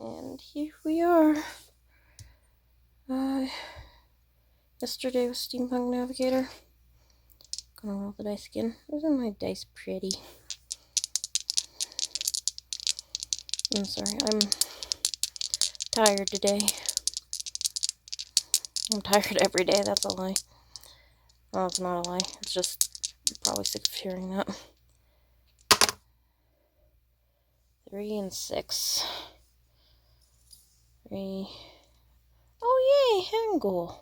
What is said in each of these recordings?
And here we are. Yesterday was Steampunk Navigator. Gonna roll the dice again. Isn't my dice pretty? I'm sorry, I'm tired today. I'm tired every day, that's a lie. Oh, it's not a lie. It's just, you're probably sick of hearing that. 3 and 6. 3. Oh, yay, Hangul.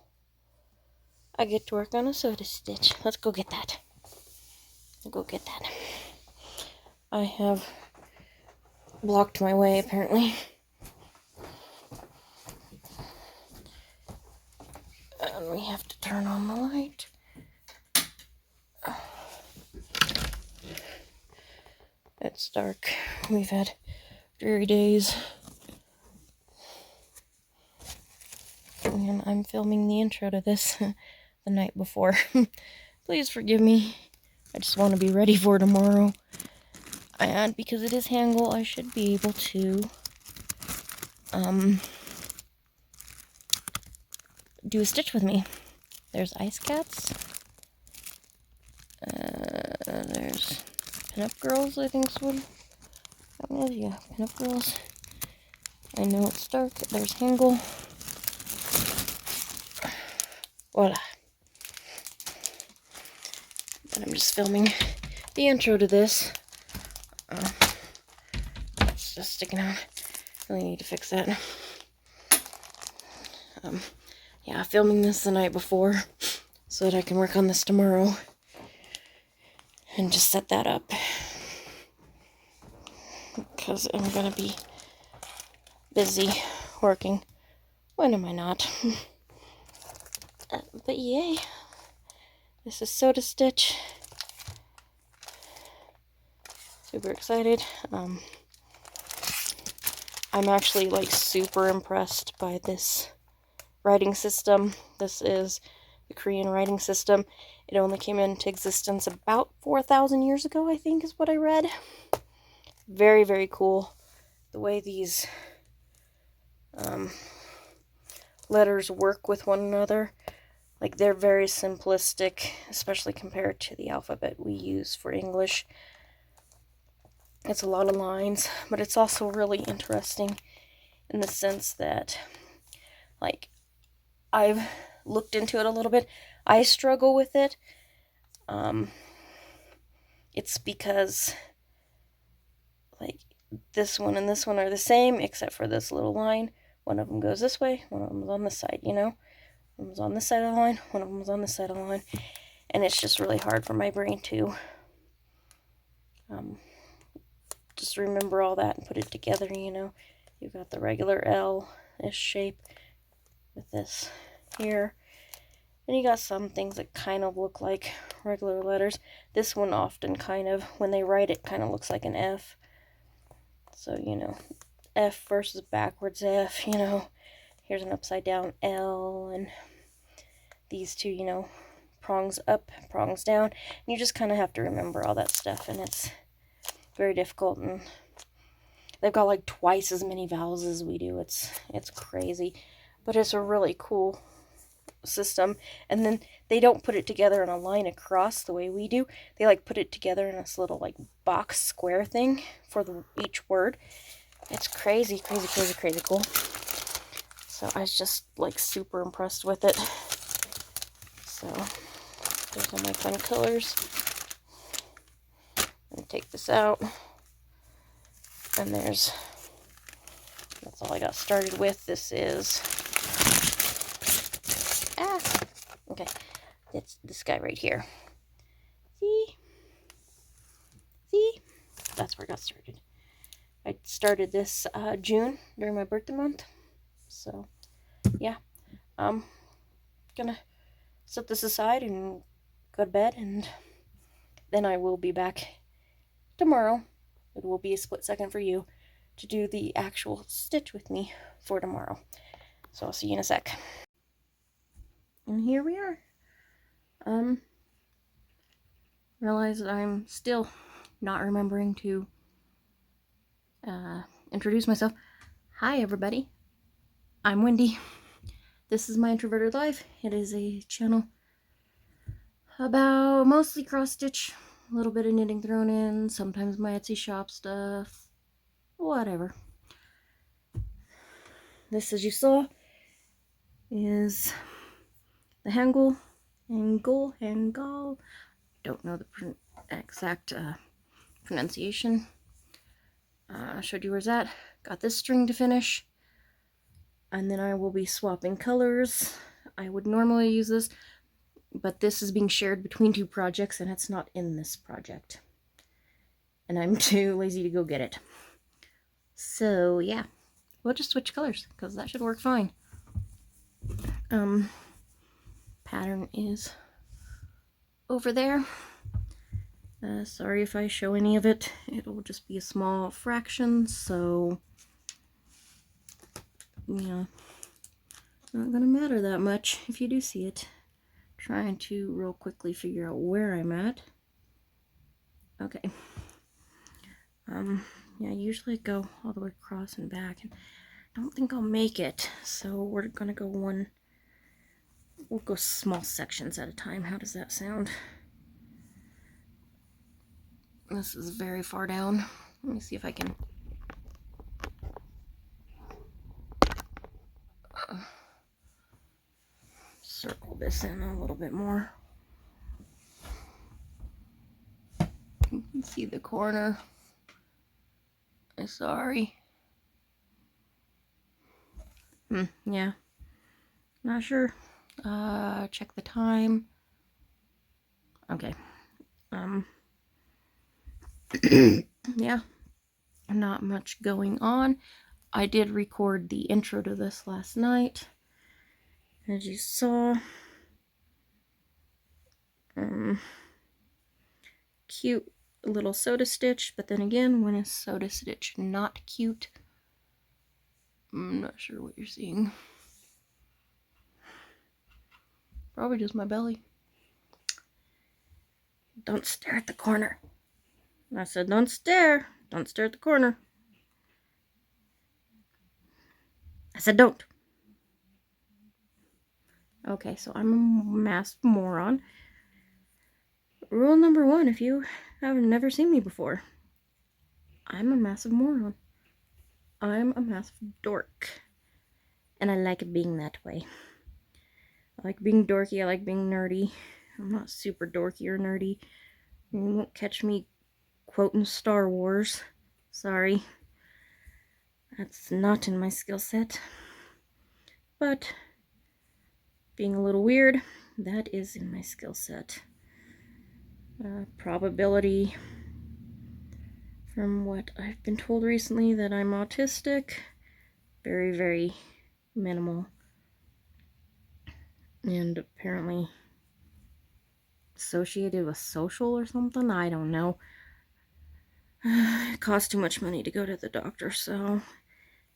I get to work on a soda stitch. Let's go get that. I have blocked my way, apparently. And we have to turn on the light. It's dark. We've had dreary days. And I'm filming the intro to this the night before. Please forgive me. I just want to be ready for tomorrow. And because it is Hangul, I should be able to do a stitch with me. There's ice cats. There's pinup girls, I think so. Yeah, pinup girls. I know it's dark. There's Hangul. Voila. But I'm just filming the intro to this. It's just sticking out. Really need to fix that. Yeah, filming this the night before so that I can work on this tomorrow and just set that up, because I'm gonna be busy working. When am I not? But yay, this is Soda Stitch. Super excited. I'm actually like super impressed by this writing system. This is the Korean writing system. It only came into existence about 4,000 years ago, I think is what I read. Very, very cool. The way these letters work with one another. Like, they're very simplistic, especially compared to the alphabet we use for English. It's a lot of lines, but it's also really interesting in the sense that, like, I've looked into it a little bit. I struggle with it. It's because, like, this one and this one are the same, except for this little line. One of them goes this way, one of them is on this side, you know? One of them's on this side of the line, one of them's on this side of the line. And it's just really hard for my brain to just remember all that and put it together, you know? You've got the regular L-ish shape with this here. And you got some things that kind of look like regular letters. This one often kind of, when they write it, kind of looks like an F. So, you know, F versus backwards F, you know. Here's an upside down L, and these two, you know, prongs up, prongs down. And you just kind of have to remember all that stuff, and it's very difficult. And they've got like twice as many vowels as we do. It's crazy, but it's a really cool system. And then they don't put it together in a line across the way we do. They like put it together in this little like box square thing for each word. It's crazy cool. So I was just like super impressed with it. So there's all my fun colors. I'm gonna take this out, and that's all I got started with. This is okay, it's this guy right here. See? That's where I got started. I started this June during my birthday month. So yeah, I'm gonna set this aside and go to bed, and then I will be back tomorrow. It will be a split second for you to do the actual stitch with me for tomorrow. So I'll see you in a sec. And here we are. Realize that I'm still not remembering to introduce myself. Hi everybody, I'm Wendy. This is my Introverted Life. It is a channel about mostly cross-stitch, a little bit of knitting thrown in, sometimes my Etsy shop stuff, whatever. This, as you saw, is the Hangul. Don't know the exact pronunciation. Showed you where's that. Got this string to finish. And then I will be swapping colors. I would normally use this, but this is being shared between two projects and it's not in this project. And I'm too lazy to go get it. So yeah, we'll just switch colors because that should work fine. Pattern is over there. Sorry if I show any of it. It'll just be a small fraction, so yeah, not gonna matter that much if you do see it. Trying to real quickly figure out where I'm at. Okay. Yeah, usually I go all the way across and back, and I don't think I'll make it, so we're gonna go we'll go small sections at a time. How does that sound? This is very far down. Let me see if I can circle this in a little bit more. You can see the corner. I'm sorry. Yeah. Not sure. Check the time. Okay. Yeah. Not much going on. I did record the intro to this last night. As you saw. Cute little soda stitch, but then again, when is soda stitch not cute? I'm not sure what you're seeing. Probably just my belly. Don't stare at the corner. I said don't stare. Don't stare at the corner. I said don't. Okay, so I'm a masked moron. Rule number 1, if you have never seen me before, I'm a massive moron. I'm a massive dork. And I like it being that way. I like being dorky, I like being nerdy. I'm not super dorky or nerdy. You won't catch me quoting Star Wars. Sorry. That's not in my skill set. But being a little weird, that is in my skill set. Probability, from what I've been told recently, that I'm autistic, very, very minimal. And apparently associated with social or something, I don't know. It costs too much money to go to the doctor, so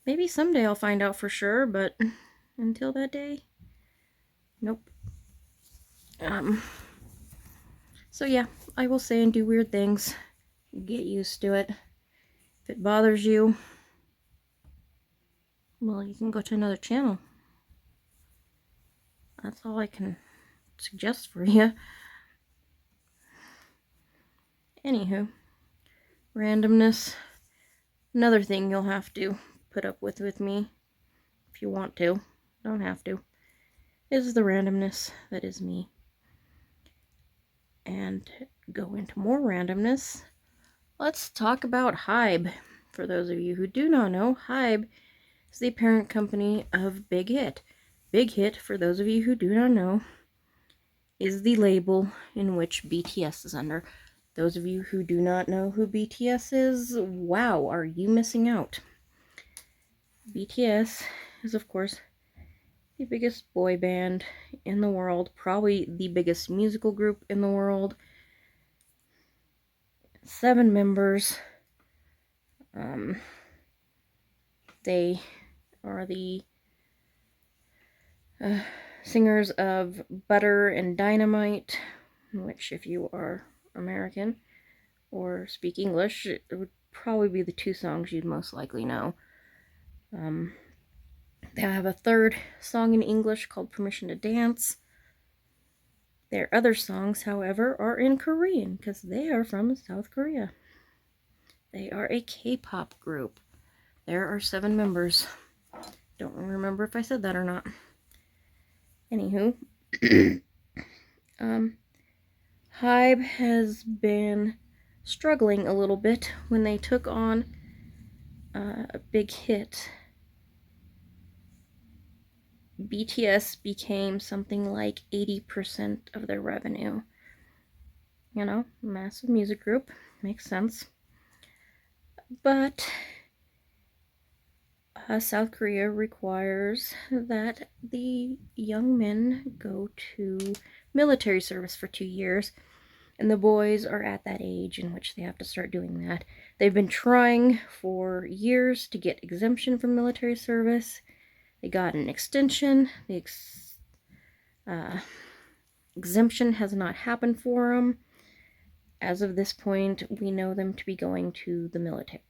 maybe someday I'll find out for sure, but until that day, nope. So yeah, I will say and do weird things. Get used to it. If it bothers you, well, you can go to another channel. That's all I can suggest for you. Anywho, randomness. Another thing you'll have to put up with me, if you want to, don't have to, is the randomness that is me. And go into more randomness. Let's talk about Hybe. For those of you who do not know, Hybe is the parent company of Big Hit. Big Hit, for those of you who do not know, is the label in which BTS is under. Those of you who do not know who BTS is, wow, are you missing out? BTS is, of course, the biggest boy band in the world, probably the biggest musical group in the world. 7 members. They are the singers of Butter and Dynamite, which, if you are American or speak English, it would probably be the 2 songs you'd most likely know. They have a third song in English called Permission to Dance. Their other songs, however, are in Korean because they are from South Korea. They are a K-pop group. There are 7 members. Don't remember if I said that or not. Anywho, Hybe has been struggling a little bit when they took on a big hit. BTS became something like 80% of their revenue. You know, massive music group, makes sense. But South Korea requires that the young men go to military service for 2 years, and the boys are at that age in which they have to start doing that. They've been trying for years to get exemption from military service. They got an extension. The exemption has not happened for them. As of this point, we know them to be going to the military,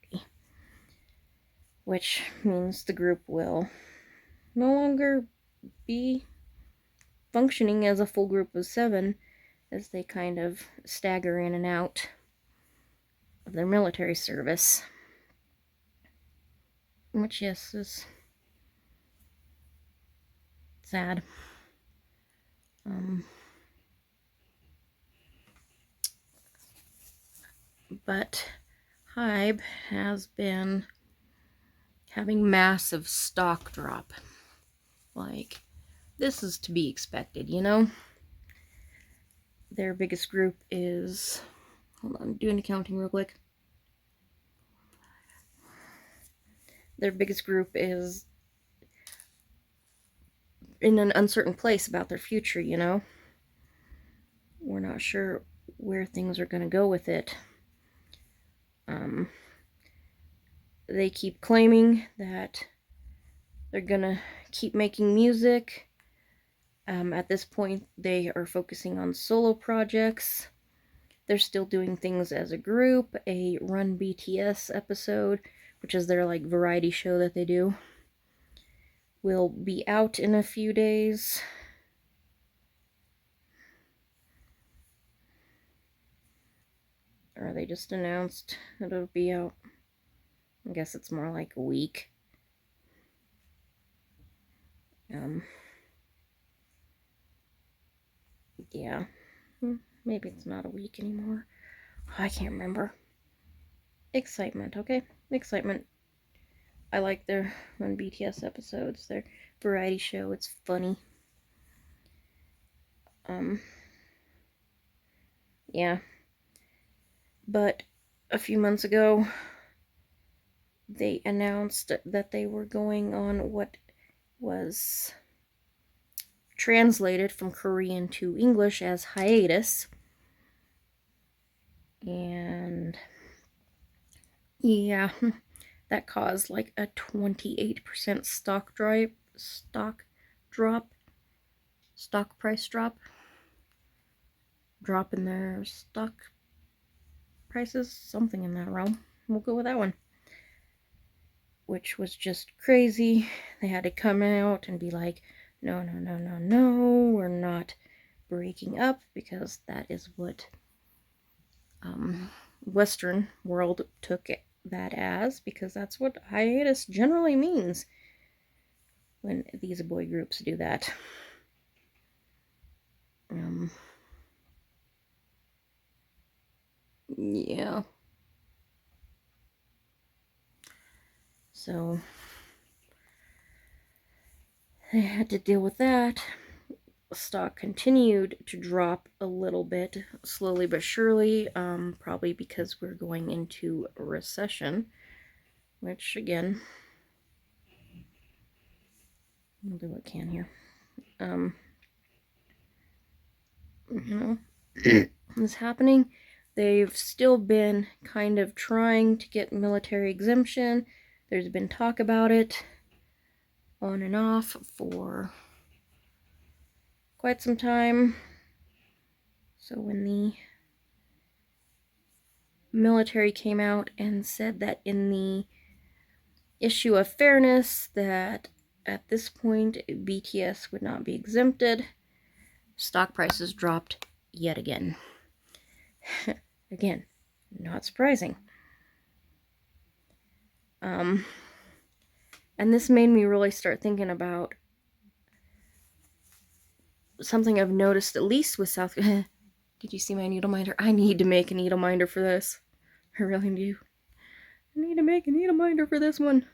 which means the group will no longer be functioning as a full group of 7 as they kind of stagger in and out of their military service. Which, yes, is sad. But Hybe has been having massive stock drop. Like, this is to be expected, you know? Their biggest group is... Hold on, I'm doing accounting real quick. Their biggest group is in an uncertain place about their future, you know? We're not sure where things are going to go with it. They keep claiming that they're going to keep making music. At this point, they are focusing on solo projects. They're still doing things as a group. A Run BTS episode, which is their like variety show that they do, will be out in a few days. Or they just announced that it'll be out. I guess it's more like a week. Yeah. Maybe it's not a week anymore. I can't remember. Excitement, okay? Excitement. I like their Run BTS episodes. Their variety show. It's funny. Yeah. But a few months ago, they announced that they were going on what was translated from Korean to English as hiatus. And yeah, that caused like a 28% stock price drop in their stock prices, something in that realm. We'll go with that one. Which was just crazy. They had to come out and be like, no, we're not breaking up, because that is what Western world took that as, because that's what hiatus generally means when these boy groups do that. Yeah. So they had to deal with that. Stock continued to drop a little bit, slowly but surely, probably because we're going into a recession, which, again, I'll do what I can here. You know, is happening. They've still been kind of trying to get military exemption. There's been talk about it on and off for quite some time. So when the military came out and said that in the issue of fairness that at this point BTS would not be exempted. Stock prices dropped yet again. Again, not surprising. And this made me really start thinking about something I've noticed, at least with South... Did you see my needle minder? I need to make a needle minder for this. I really do. I need to make a needle minder for this one.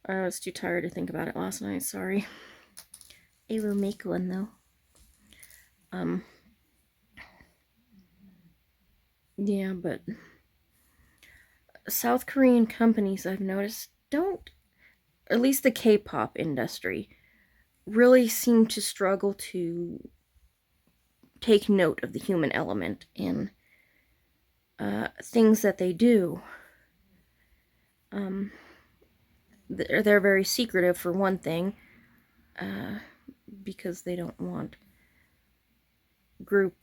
I was too tired to think about it last night, sorry. I will make one, though. Yeah, but South Korean companies, I've noticed, don't, at least the K-pop industry, really seem to struggle to take note of the human element in things that they do. They're very secretive, for one thing, because they don't want group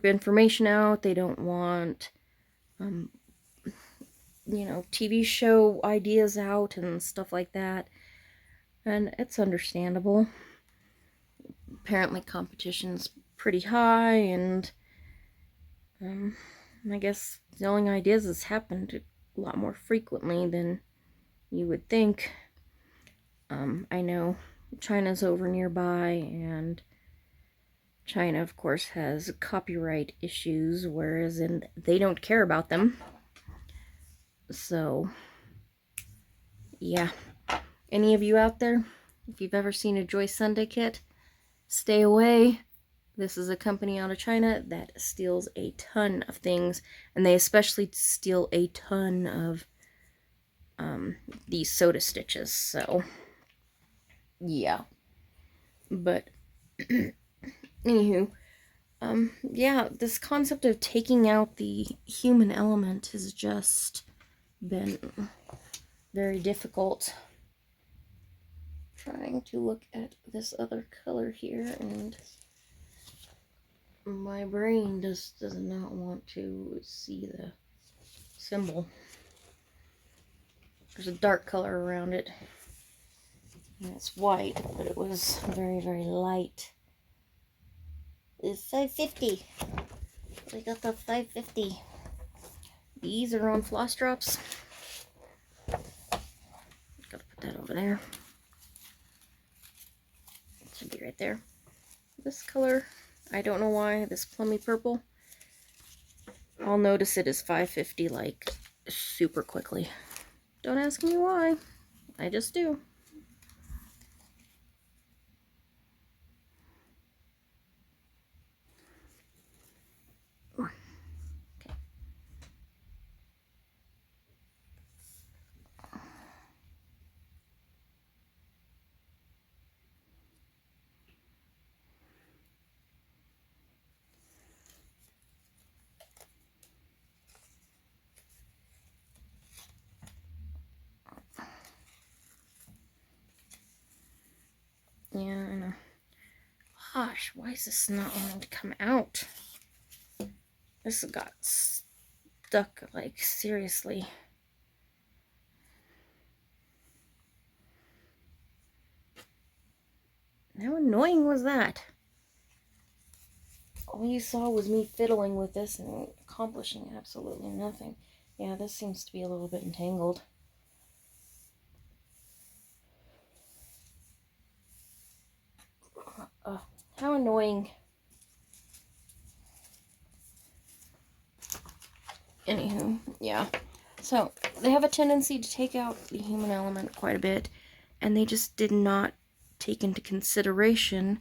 information out. They don't want TV show ideas out and stuff like that, and it's understandable. Apparently competition's pretty high, and I guess selling ideas has happened a lot more frequently than you would think. I know China's over nearby, and China, of course, has copyright issues, whereas they don't care about them. So, yeah. Any of you out there, if you've ever seen a Joy Sunday kit, stay away. This is a company out of China that steals a ton of things, and they especially steal a ton of these soda stitches, so yeah. But anywho, yeah, this concept of taking out the human element has just been very difficult. Trying to look at this other color here, and my brain just does not want to see the symbol. There's a dark color around it, and it's white, but it was very, very light. It's 550. We got the 550. These are on floss drops. Gotta put that over there. It should be right there. This color, I don't know why, this plummy purple, I'll notice it is 550 like super quickly. Don't ask me why. I just do. Okay. Yeah, I know. Gosh, why is this not wanting to come out? This got stuck, like, seriously. How annoying was that? All you saw was me fiddling with this and accomplishing absolutely nothing. Yeah, this seems to be a little bit entangled. How annoying. Anywho, yeah. So, they have a tendency to take out the human element quite a bit, and they just did not take into consideration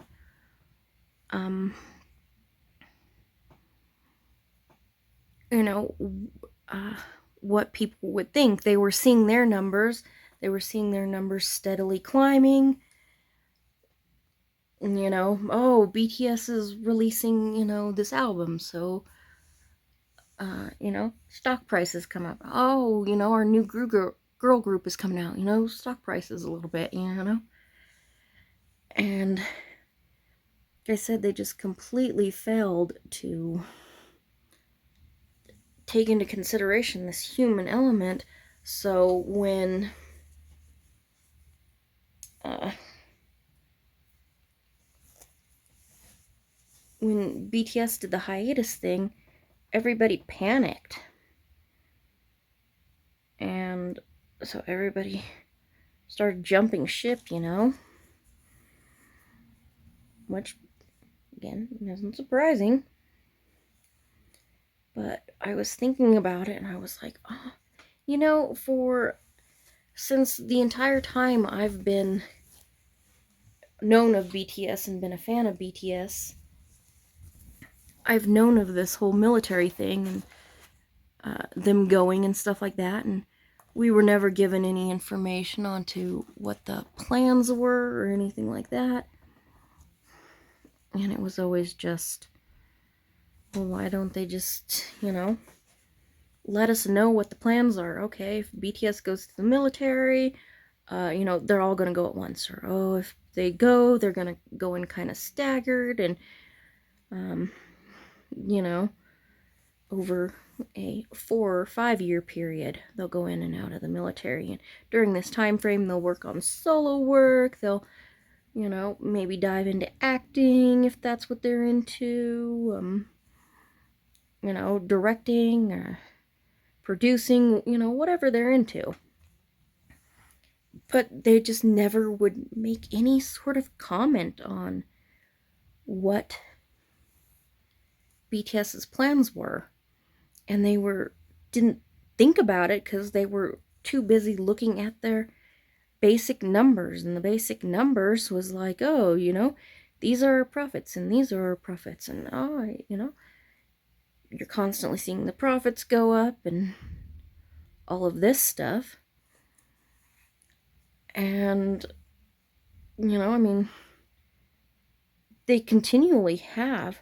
what people would think. They were seeing their numbers. They were seeing their numbers steadily climbing. Oh, BTS is releasing, this album, so, stock prices come up. Oh, our new girl group is coming out, stock prices a little bit, And, like I said, they just completely failed to take into consideration this human element. So when BTS did the hiatus thing, everybody panicked. And so everybody started jumping ship, you know? Which, again, isn't surprising. But I was thinking about it and I was like, oh, you know, since the entire time I've been known of BTS and been a fan of BTS, I've known of this whole military thing and them going and stuff like that, and we were never given any information onto what the plans were or anything like that. And it was always just, well, why don't they just, you know, let us know what the plans are? Okay, if BTS goes to the military, you know, they're all gonna go at once. Or, oh, if they go, they're gonna go in kind of staggered, and, you know, over a 4 or 5 year period, they'll go in and out of the military. And during this time frame, they'll work on solo work. They'll, you know, maybe dive into acting if that's what they're into. You know, directing, producing, you know, whatever they're into. But they just never would make any sort of comment on what BTS's plans were. And they didn't think about it because they were too busy looking at their basic numbers. And the basic numbers was like, oh, you know, these are our profits and these are our profits. And, oh, you know, you're constantly seeing the profits go up and all of this stuff. And, you know, I mean, they continually have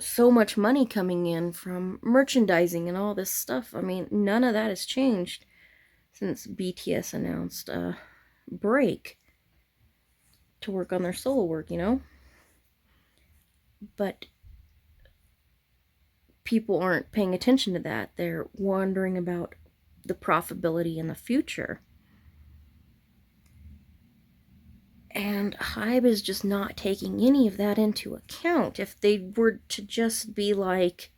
so much money coming in from merchandising and all this stuff. I mean, none of that has changed since BTS announced a break to work on their solo work, you know? But people aren't paying attention to that. They're wondering about the profitability in the future. And HYBE is just not taking any of that into account. If they were to just be like,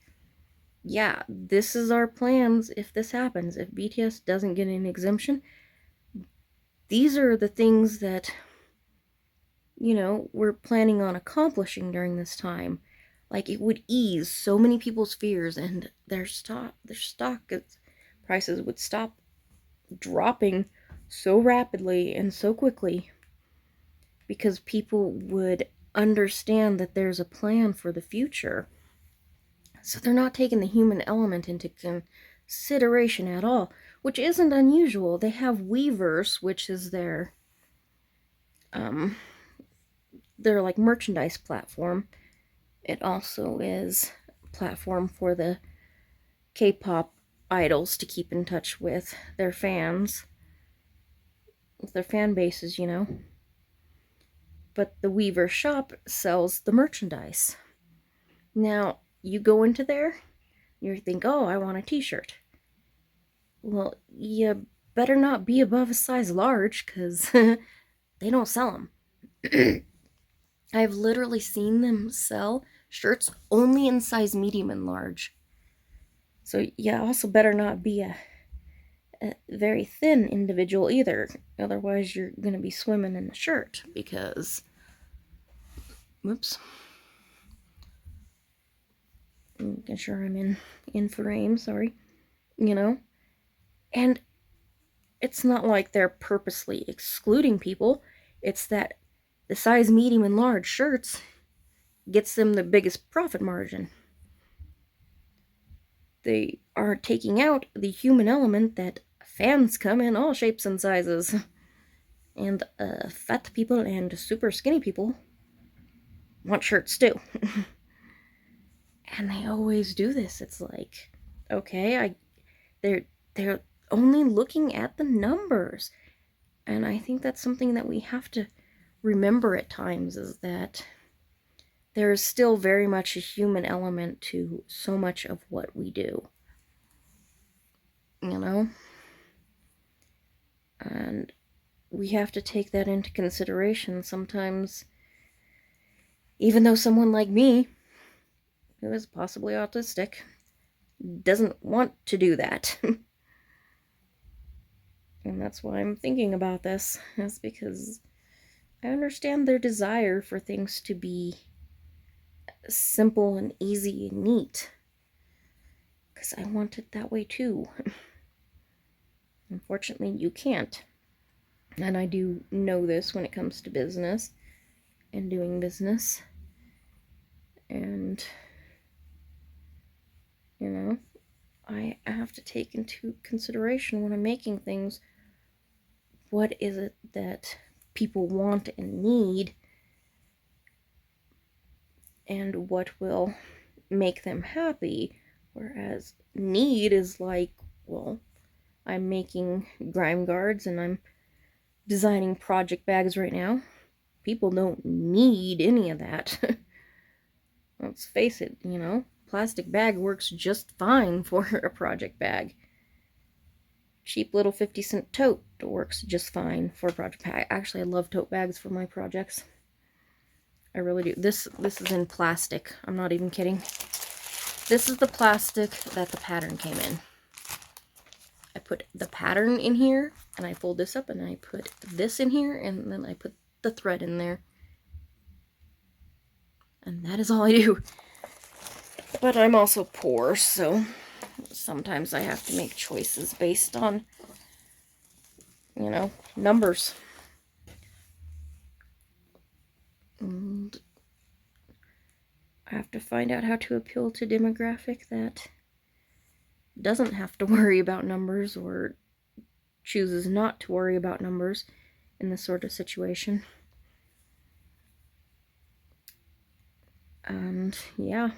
yeah, this is our plans if this happens. If BTS doesn't get an exemption, these are the things that, you know, we're planning on accomplishing during this time. Like, it would ease so many people's fears, and their stock prices would stop dropping so rapidly and so quickly, because people would understand that there's a plan for the future. So they're not taking the human element into consideration at all, which isn't unusual. They have Weverse, which is their like merchandise platform. It also is a platform for the K-pop idols to keep in touch with their fans, with their fan bases, you know. But the Weverse shop sells the merchandise. Now, you go into there, you think, oh, I want a t-shirt. Well, you better not be above a size large, because they don't sell them. I've literally seen them sell shirts only in size medium and large. So you also better not be a very thin individual either. Otherwise, you're going to be swimming in the shirt, because... Whoops. Making sure I'm in frame, sorry. You know? And it's not like they're purposely excluding people. It's that the size medium and large shirts gets them the biggest profit margin. They are taking out the human element that fans come in all shapes and sizes. And fat people and super skinny people want shirts too. And they always do this. It's like, okay, they're only looking at the numbers. And I think that's something that we have to remember at times, is that there is still very much a human element to so much of what we do. You know? And we have to take that into consideration. Sometimes, even though someone like me, who is possibly autistic, doesn't want to do that. And that's why I'm thinking about this, is because I understand their desire for things to be simple and easy and neat. Because I want it that way too. Unfortunately, you can't. And I do know this when it comes to business and doing business. And, you know, I have to take into consideration when I'm making things, what is it that people want and need, and what will make them happy. Whereas need is like, well, I'm making grime guards and I'm designing project bags right now. People don't need any of that. Let's face it, you know, plastic bag works just fine for a project bag. Cheap little 50-cent tote works just fine for a project bag. Actually, I love tote bags for my projects. I really do. This is in plastic. I'm not even kidding. This is the plastic that the pattern came in. I put the pattern in here, and I fold this up, and I put this in here, and then I put the thread in there. And that is all I do. But I'm also poor, so sometimes I have to make choices based on, you know, numbers. And I have to find out how to appeal to a demographic that doesn't have to worry about numbers or chooses not to worry about numbers in this sort of situation. And yeah,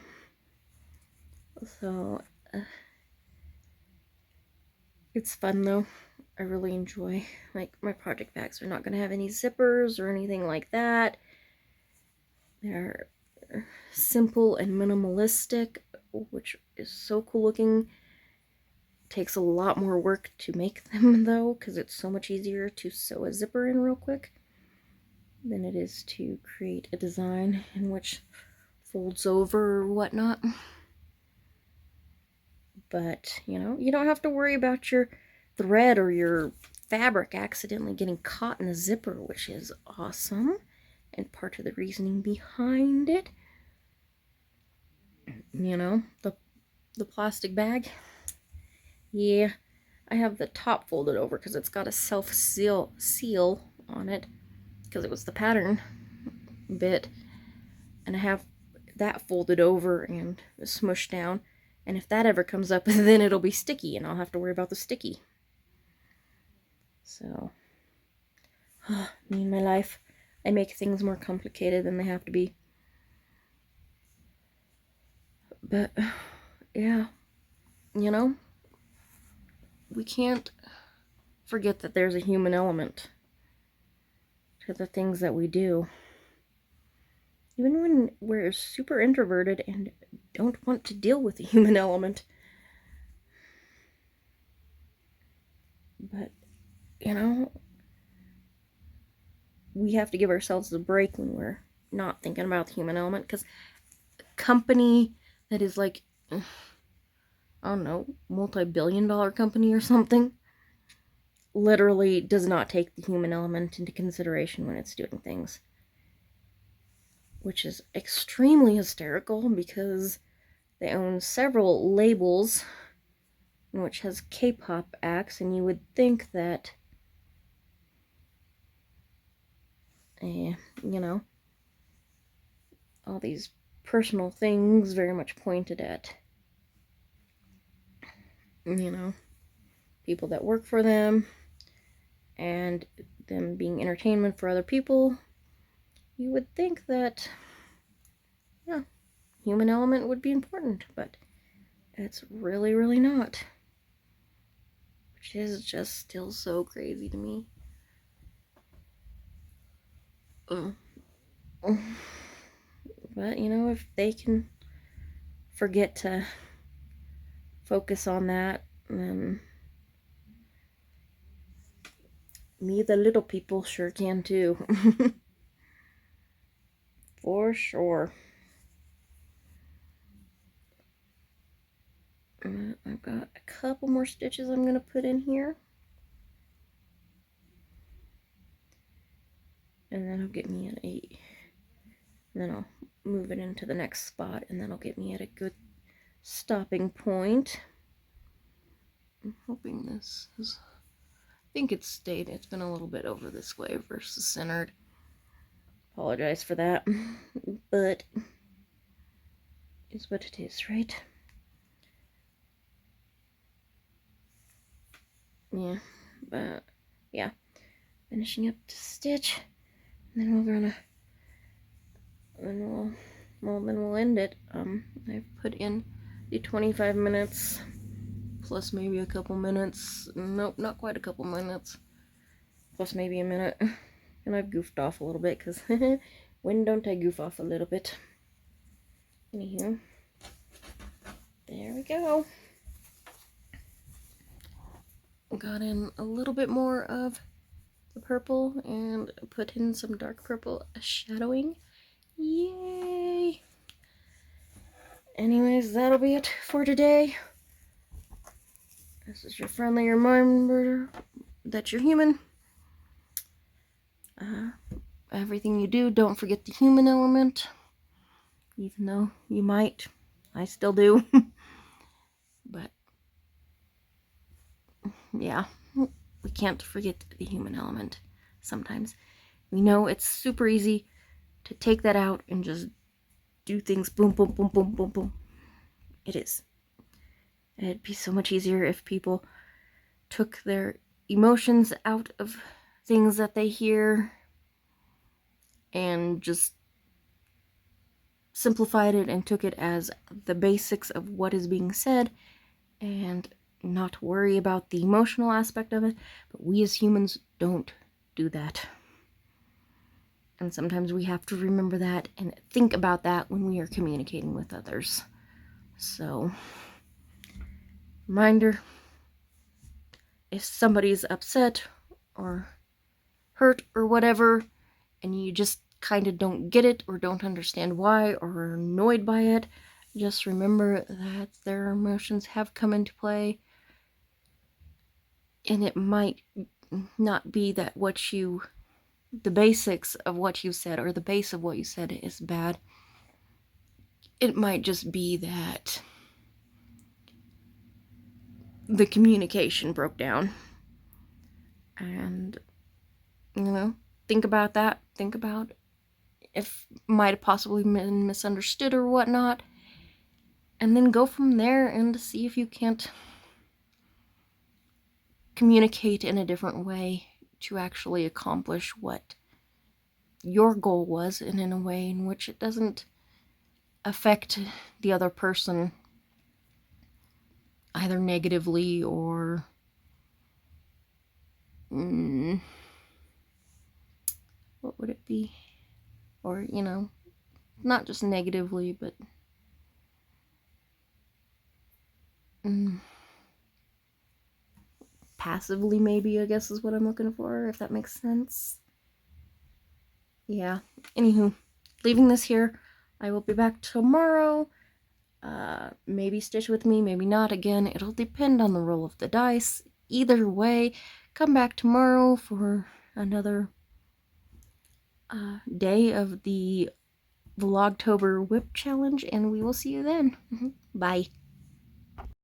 so it's fun though. I really enjoy, like, my project bags are not going to have any zippers or anything like that. They're simple and minimalistic, which is so cool looking. Takes a lot more work to make them though, because it's so much easier to sew a zipper in real quick than it is to create a design in which folds over or whatnot. But, you know, you don't have to worry about your thread or your fabric accidentally getting caught in the zipper, which is awesome, and part of the reasoning behind it. You know, the plastic bag. Yeah, I have the top folded over because it's got a self-seal on it, because it was the pattern bit, and I have that folded over and smushed down, and if that ever comes up, then it'll be sticky, and I'll have to worry about the sticky. So, me and my life, I make things more complicated than they have to be. But, yeah, you know, we can't forget that there's a human element to the things that we do. Even when we're super introverted and don't want to deal with the human element. But, you know, we have to give ourselves a break when we're not thinking about the human element, because a company that is like, I don't know, multi-billion-dollar company or something, literally does not take the human element into consideration when it's doing things. Which is extremely hysterical, because they own several labels, which has K-pop acts, and you would think that, you know, all these personal things very much pointed at, you know, people that work for them, and them being entertainment for other people. You would think that, yeah, human element would be important, but it's really, really not. Which is just still so crazy to me. But, you know, if they can forget to focus on that, then me, the little people, sure can too. For sure. I've got a couple more stitches I'm going to put in here. And that'll get me at a... Then I'll move it into the next spot, and that'll get me at a good stopping point. I'm hoping this is... I think it's stayed. It's been a little bit over this way versus centered. Apologize for that. But it's what it is, right? Yeah, but yeah, finishing up to stitch, and then we're gonna, then we'll end it. I've put in the 25 minutes plus maybe a couple minutes. Nope, not quite a couple minutes. Plus maybe a minute, and I've goofed off a little bit because when don't I goof off a little bit? Anywho, there we go. Got in a little bit more of the purple and put in some dark purple shadowing. Yay! Anyways, that'll be it for today. This is your friendly reminder that you're human. Everything you do, don't forget the human element. Even though you might. I still do. But yeah, we can't forget the human element sometimes. We know it's super easy to take that out and just do things boom, boom, boom, boom, boom, boom. It is. It'd be so much easier if people took their emotions out of things that they hear and just simplified it and took it as the basics of what is being said and not worry about the emotional aspect of it. But we as humans don't do that. And sometimes we have to remember that and think about that when we are communicating with others. So, reminder, if somebody's upset or hurt or whatever, and you just kind of don't get it or don't understand why or are annoyed by it, just remember that their emotions have come into play, and it might not be that the basics of what you said or the base of what you said is bad. It might just be that the communication broke down. And, you know, think about that. Think about if might have possibly been misunderstood or whatnot. And then go from there and see if you can't communicate in a different way to actually accomplish what your goal was, and in a way in which it doesn't affect the other person either negatively or what would it be? Or, you know, not just negatively, but passively, maybe, I guess is what I'm looking for, if that makes sense. Yeah. Anywho, leaving this here. I will be back tomorrow. Maybe stitch with me, maybe not. Again, it'll depend on the roll of the dice. Either way, come back tomorrow for another day of the Vlogtober WIP Challenge, and we will see you then. Bye.